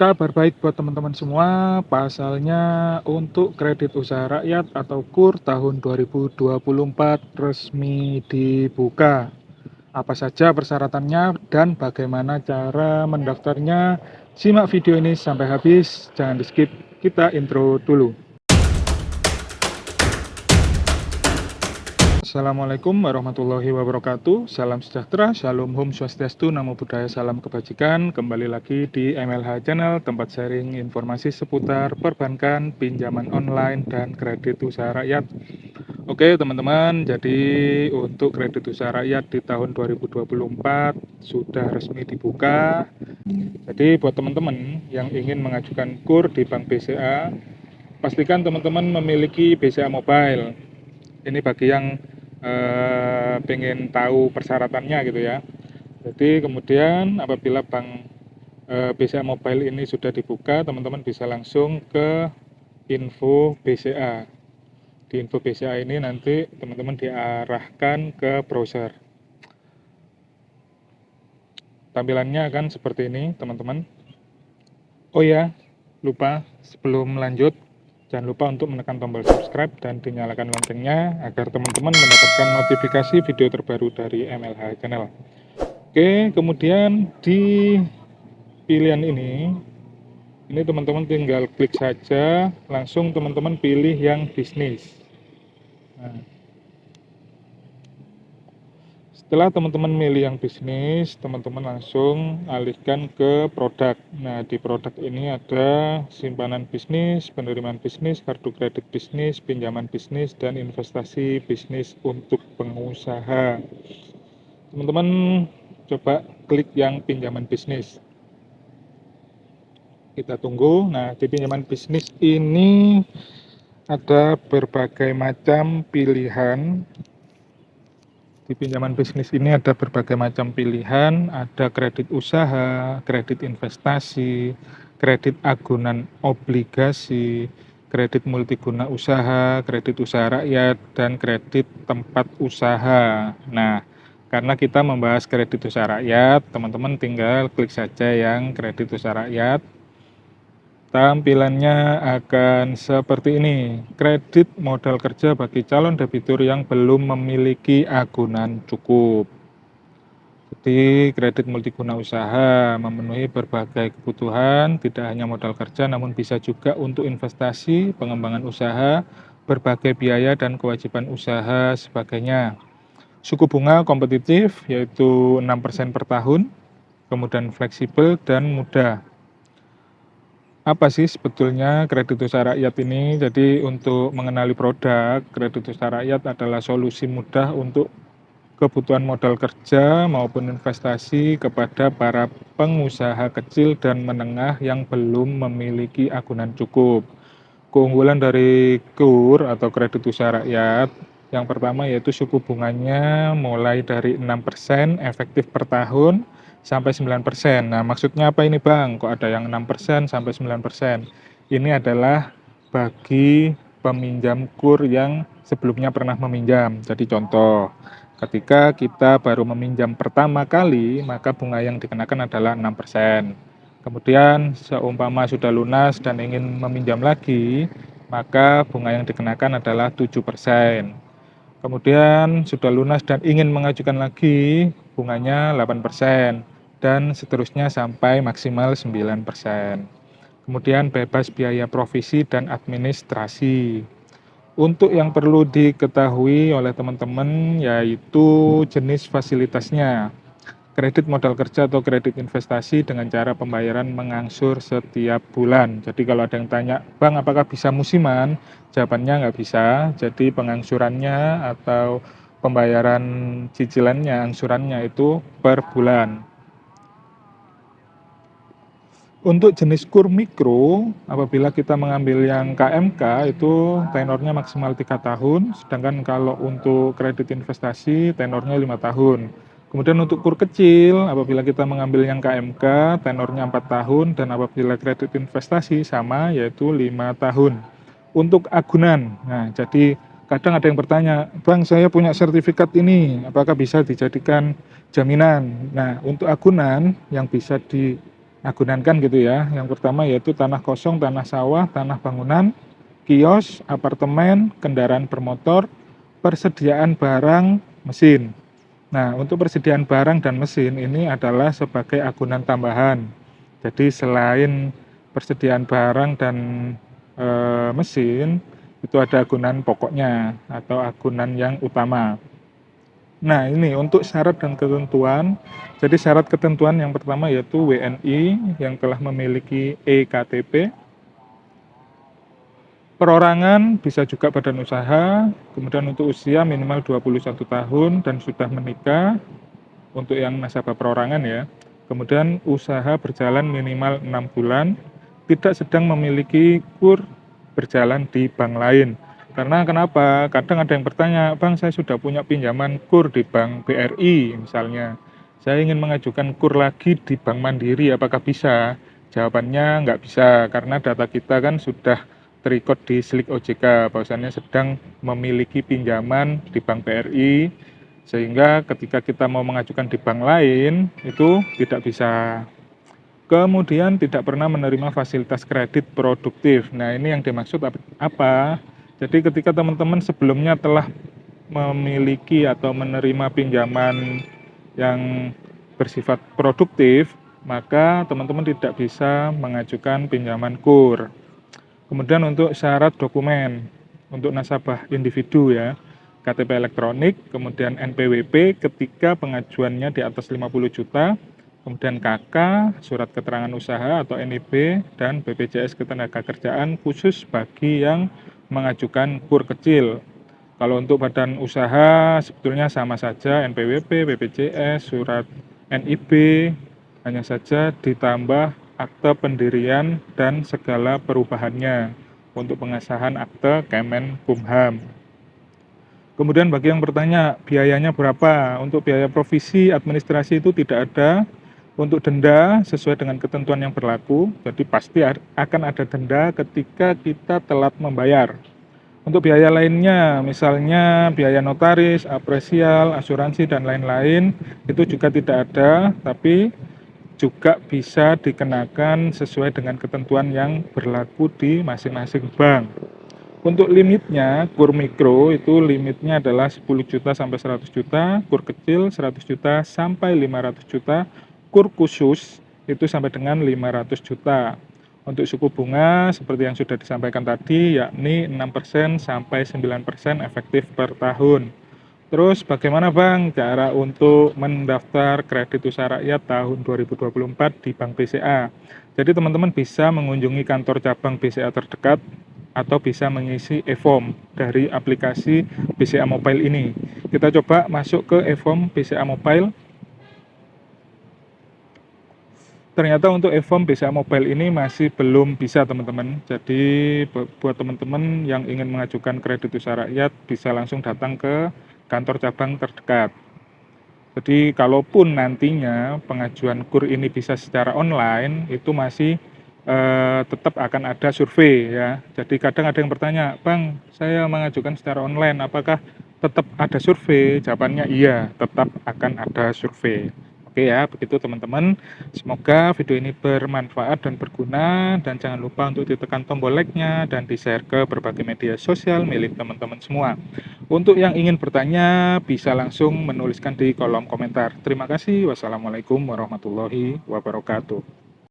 Kabar baik buat teman-teman semua, pasalnya untuk kredit usaha rakyat atau KUR tahun 2024 resmi dibuka. Apa saja persyaratannya dan bagaimana cara mendaftarnya? Simak video ini sampai habis, jangan di-skip, kita intro dulu. Assalamualaikum warahmatullahi wabarakatuh. Salam sejahtera, Shalom Hum Swastiastu, Namo Buddhaya, Salam Kebajikan. Kembali lagi di MLH Channel, tempat sharing informasi seputar perbankan, pinjaman online, dan kredit usaha rakyat. Oke teman-teman, jadi untuk kredit usaha rakyat di tahun 2024 sudah resmi dibuka. Jadi buat teman-teman yang ingin mengajukan KUR di Bank BCA, pastikan teman-teman memiliki BCA Mobile. Ini bagi yang pengen tahu persyaratannya gitu ya. Jadi kemudian apabila Bank BCA Mobile ini sudah dibuka, teman-teman bisa langsung ke info BCA. Di info BCA ini nanti teman-teman diarahkan ke browser. Tampilannya akan seperti ini teman-teman. Oh ya, lupa sebelum lanjut, jangan lupa untuk menekan tombol subscribe dan dinyalakan loncengnya agar teman-teman mendapatkan notifikasi video terbaru dari MLH Channel. Oke, kemudian di pilihan ini teman-teman tinggal klik saja, langsung teman-teman pilih yang bisnis. Nah, setelah teman-teman milih yang bisnis, teman-teman langsung alihkan ke produk. Nah, di produk ini ada simpanan bisnis, penerimaan bisnis, kartu kredit bisnis, pinjaman bisnis, dan investasi bisnis untuk pengusaha. Teman-teman coba klik yang pinjaman bisnis. Kita tunggu. Nah, di pinjaman bisnis ini ada berbagai macam pilihan. Di pinjaman bisnis ini ada berbagai macam pilihan, ada kredit usaha, kredit investasi, kredit agunan obligasi, kredit multiguna usaha, kredit usaha rakyat, dan kredit tempat usaha. Nah, karena kita membahas kredit usaha rakyat, teman-teman tinggal klik saja yang kredit usaha rakyat. Tampilannya akan seperti ini. Kredit modal kerja bagi calon debitur yang belum memiliki agunan cukup. Jadi kredit multiguna usaha memenuhi berbagai kebutuhan, tidak hanya modal kerja namun bisa juga untuk investasi, pengembangan usaha, berbagai biaya dan kewajiban usaha sebagainya. Suku bunga kompetitif yaitu 6% per tahun, kemudian fleksibel dan mudah. Apa sih sebetulnya kredit usaha rakyat ini? Jadi untuk mengenali produk, kredit usaha rakyat adalah solusi mudah untuk kebutuhan modal kerja maupun investasi kepada para pengusaha kecil dan menengah yang belum memiliki agunan cukup. Keunggulan dari KUR atau kredit usaha rakyat, yang pertama yaitu suku bunganya mulai dari 6% efektif per tahun sampai 9%. Nah, maksudnya apa ini Bang? Kok ada yang 6% sampai 9%? Ini adalah bagi peminjam KUR yang sebelumnya pernah meminjam. Jadi contoh, ketika kita baru meminjam pertama kali, maka bunga yang dikenakan adalah 6%. Kemudian seumpama sudah lunas dan ingin meminjam lagi, maka bunga yang dikenakan adalah 7%. Kemudian sudah lunas dan ingin mengajukan lagi, bunganya 8%, dan seterusnya sampai maksimal 9%. Kemudian bebas biaya provisi dan administrasi. Untuk yang perlu diketahui oleh teman-teman yaitu jenis fasilitasnya. Kredit modal kerja atau kredit investasi dengan cara pembayaran mengangsur setiap bulan. Jadi kalau ada yang tanya, Bang apakah bisa musiman? Jawabannya nggak bisa. Jadi pengangsurannya atau pembayaran cicilannya, angsurannya itu per bulan. Untuk jenis KUR mikro, apabila kita mengambil yang KMK itu tenornya maksimal 3 tahun, sedangkan kalau untuk kredit investasi tenornya 5 tahun. Kemudian untuk KUR kecil, apabila kita mengambil yang KMK tenornya 4 tahun, dan apabila kredit investasi sama yaitu 5 tahun. Untuk agunan, nah jadi kadang ada yang bertanya, Bang saya punya sertifikat ini, apakah bisa dijadikan jaminan? Nah untuk agunan yang bisa agunan kan gitu ya. Yang pertama yaitu tanah kosong, tanah sawah, tanah bangunan, kios, apartemen, kendaraan bermotor, persediaan barang, mesin. Nah, untuk persediaan barang dan mesin ini adalah sebagai agunan tambahan. Jadi selain persediaan barang dan mesin, itu ada agunan pokoknya atau agunan yang utama. Nah, ini untuk syarat dan ketentuan. Jadi syarat ketentuan yang pertama yaitu WNI yang telah memiliki EKTP. Perorangan bisa juga badan usaha, kemudian untuk usia minimal 21 tahun dan sudah menikah untuk yang nasabah perorangan ya. Kemudian usaha berjalan minimal 6 bulan, tidak sedang memiliki KUR berjalan di bank lain. Karena kenapa? Kadang ada yang bertanya, "Bang, saya sudah punya pinjaman KUR di bank BRI misalnya. Saya ingin mengajukan KUR lagi di Bank Mandiri, apakah bisa?" Jawabannya nggak bisa, karena data kita kan sudah terikut di Slik OJK, bahwasannya sedang memiliki pinjaman di Bank BRI, sehingga ketika kita mau mengajukan di bank lain, itu tidak bisa. Kemudian tidak pernah menerima fasilitas kredit produktif. Nah, ini yang dimaksud apa? Jadi ketika teman-teman sebelumnya telah memiliki atau menerima pinjaman yang bersifat produktif, maka teman-teman tidak bisa mengajukan pinjaman KUR. Kemudian untuk syarat dokumen, untuk nasabah individu ya, KTP elektronik, kemudian NPWP ketika pengajuannya di atas 50 juta, kemudian KK, surat keterangan usaha atau NIB, dan BPJS Ketenagakerjaan khusus bagi yang mengajukan KUR kecil. Kalau untuk badan usaha sebetulnya sama saja, NPWP, BPJS, surat NIB, hanya saja ditambah akte pendirian dan segala perubahannya untuk pengesahan akte Kemenkumham. Kemudian bagi yang bertanya biayanya berapa, untuk biaya provisi administrasi itu tidak ada. Untuk denda sesuai dengan ketentuan yang berlaku, jadi pasti akan ada denda ketika kita telat membayar. Untuk biaya lainnya, misalnya biaya notaris, apresial, asuransi, dan lain-lain, itu juga tidak ada, tapi juga bisa dikenakan sesuai dengan ketentuan yang berlaku di masing-masing bank. Untuk limitnya, KUR mikro itu limitnya adalah 10 juta sampai 100 juta, KUR kecil 100 juta sampai 500 juta, KUR khusus itu sampai dengan 500 juta. Untuk suku bunga seperti yang sudah disampaikan tadi, yakni 6% sampai 9% efektif per tahun. Terus bagaimana Bang cara untuk mendaftar kredit usaha rakyat tahun 2024 di Bank BCA? Jadi teman-teman bisa mengunjungi kantor cabang BCA terdekat atau bisa mengisi e-form dari aplikasi BCA Mobile ini. Kita coba masuk ke e-form BCA Mobile. Ternyata untuk e-form BCA Mobile ini masih belum bisa teman-teman. Jadi buat teman-teman yang ingin mengajukan kredit usaha rakyat bisa langsung datang ke kantor cabang terdekat. Jadi kalaupun nantinya pengajuan KUR ini bisa secara online, itu masih tetap akan ada survei ya. Jadi kadang ada yang bertanya, "Bang, saya mengajukan secara online, apakah tetap ada survei?" Jawabannya iya, tetap akan ada survei. Oke ya, begitu teman-teman. Semoga video ini bermanfaat dan berguna, dan jangan lupa untuk ditekan tombol like-nya dan di-share ke berbagai media sosial milik teman-teman semua. Untuk yang ingin bertanya, bisa langsung menuliskan di kolom komentar. Terima kasih. Wassalamualaikum warahmatullahi wabarakatuh.